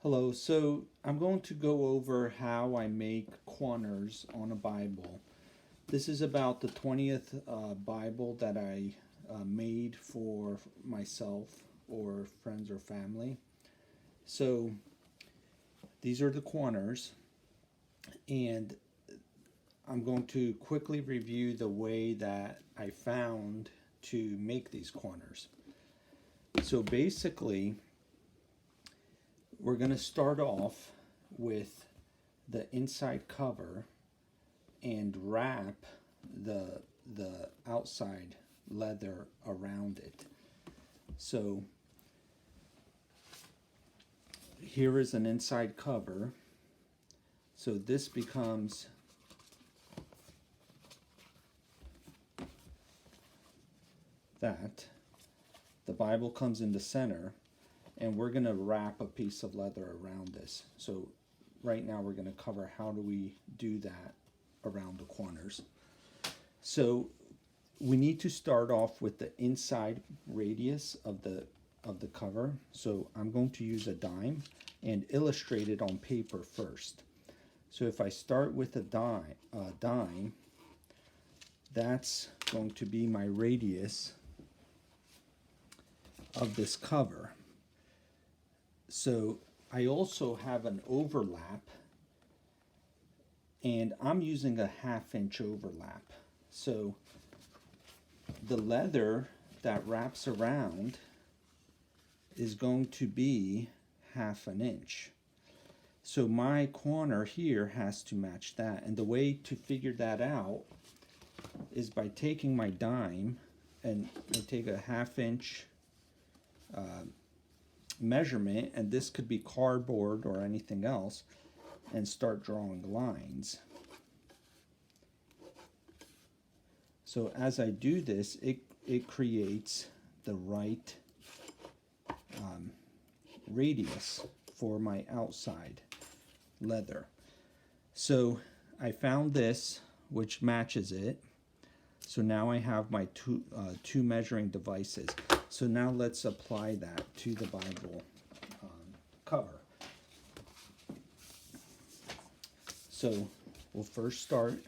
Hello, so I'm going to go over how I make corners on a Bible. This is about the 20th Bible that I made for myself or friends or family. So these are the corners, and I'm going to quickly review the way that I found to make these corners. So basically, we're going to start off with the inside cover and wrap the outside leather around it. So here is an inside cover. So this becomes that. The Bible comes in the center, and we're going to wrap a piece of leather around this. So right now we're going to cover how do we do that around the corners. So we need to start off with the inside radius of the cover. So I'm going to use a dime and illustrate it on paper first. So if I start with a dime, that's going to be my radius of this cover. So I also have an overlap, and I'm using a 1/2 inch overlap. So the leather that wraps around is going to be 1/2 inch. So my corner here has to match that. And the way to figure that out is by taking my dime, and I take a 1/2 inch measurement, and this could be cardboard or anything else, and start drawing lines. So as I do this, it creates the right radius for my outside leather. So I found this which matches it. So now I have my two measuring devices. So now let's apply that to the Bible cover. So we'll first start,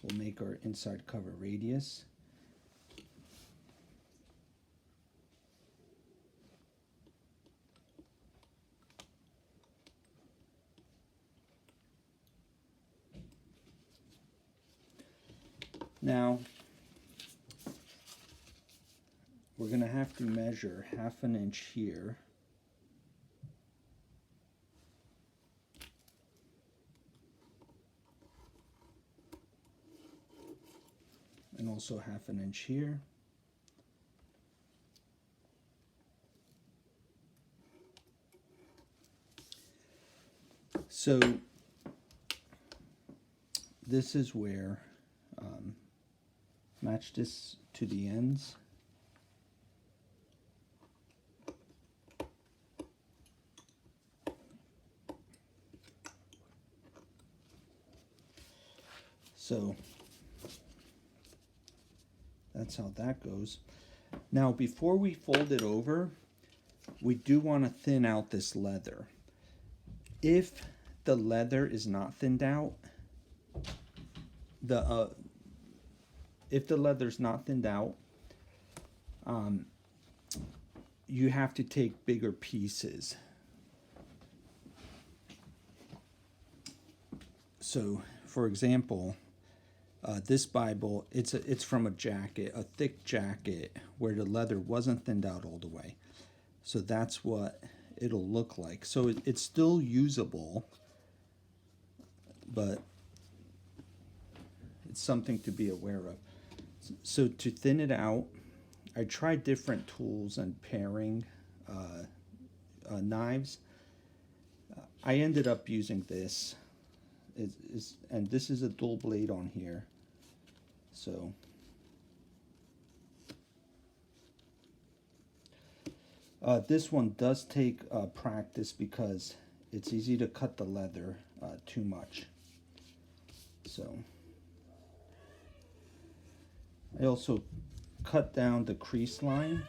we'll make our inside cover radius. Now, we're going to have to measure 1/2 inch here. And also 1/2 inch here. So this is where match this to the ends. So that's how that goes. Now before we fold it over, we do want to thin out this leather. If the leather is not thinned out, if the leather's not thinned out, you have to take bigger pieces. So, for example, this Bible, it's from a jacket, a thick jacket, where the leather wasn't thinned out all the way. So that's what it'll look like. So it's still usable, but it's something to be aware of. So to thin it out, I tried different tools and paring knives. I ended up using this. And this is a dual blade on here. So this one does take practice because it's easy to cut the leather too much. So I also cut down the crease line.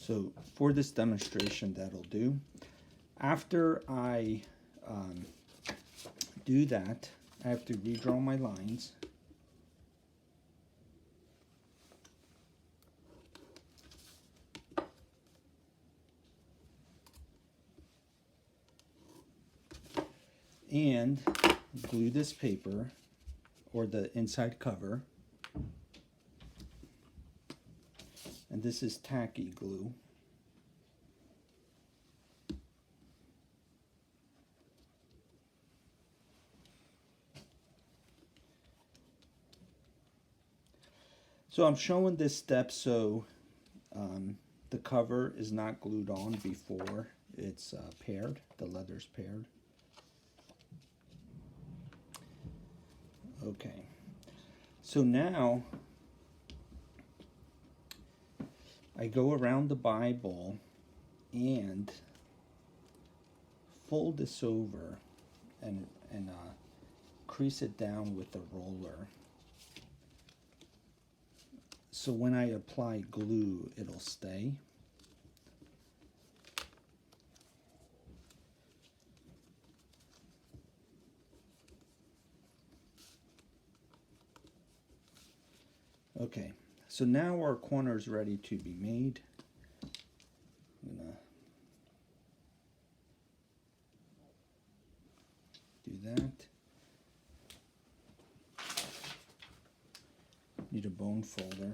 So for this demonstration, that'll do. After I do that, I have to redraw my lines. And glue this paper, or the inside cover. And this is tacky glue. So I'm showing this step so the cover is not glued on before it's paired, the leather's paired. Okay, so now I go around the Bible and fold this over and crease it down with a roller. So when I apply glue, it'll stay. Okay, so now our corner is ready to be made. I'm gonna do that. Need a bone folder.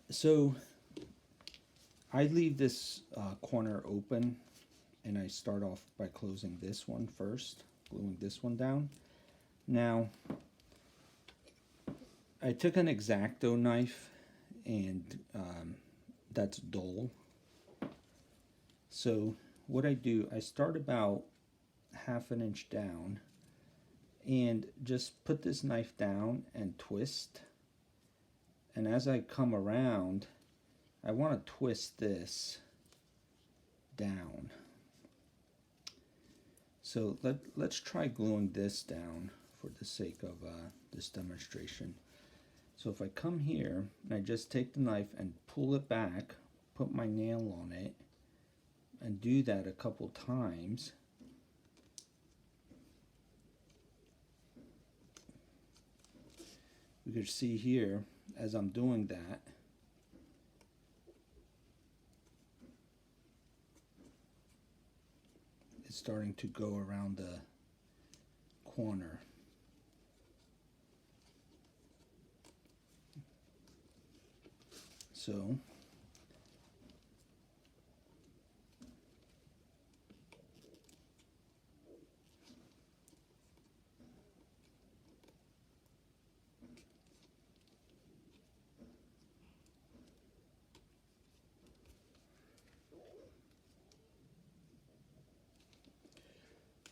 So I leave this corner open, and I start off by closing this one first, gluing this one down. Now, I took an X-Acto knife, and that's dull. So what I do, I start about ½ an inch down, and just put this knife down and twist. And as I come around, I want to twist this down. So let's try gluing this down for the sake of this demonstration. So if I come here and I just take the knife and pull it back, put my nail on it, and do that a couple times, you can see here as I'm doing that, it's starting to go around the corner. So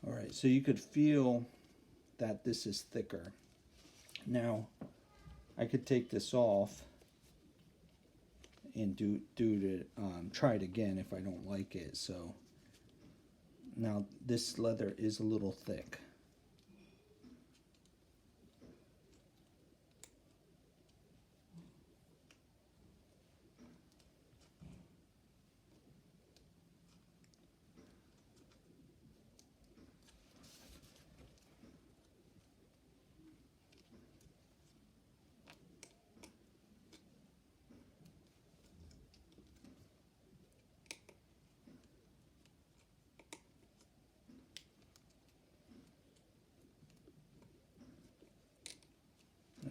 all right, so you could feel that this is thicker. Now, I could take this off and try it again if I don't like it. So now this leather is a little thick.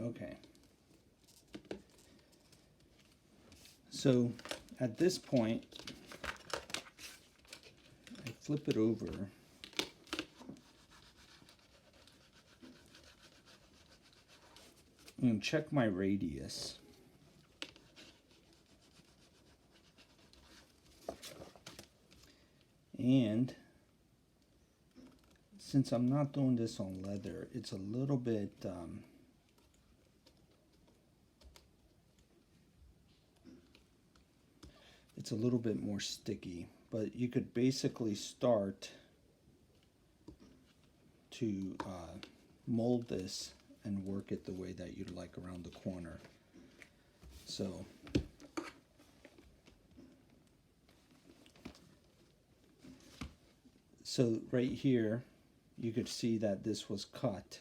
Okay. So at this point, I flip it over and check my radius. And since I'm not doing this on leather, it's a little bit more sticky, but you could basically start to mold this and work it the way that you'd like around the corner. So right here you could see that this was cut.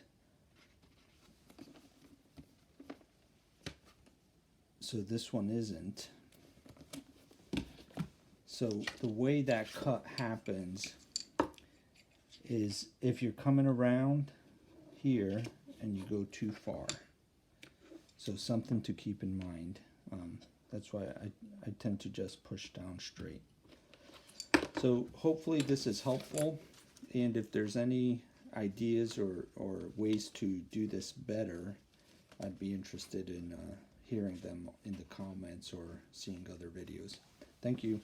So this one isn't. So the way that cut happens is if you're coming around here and you go too far. So something to keep in mind. That's why I tend to just push down straight. So hopefully this is helpful, and if there's any ideas or ways to do this better, I'd be interested in hearing them in the comments or seeing other videos. Thank you.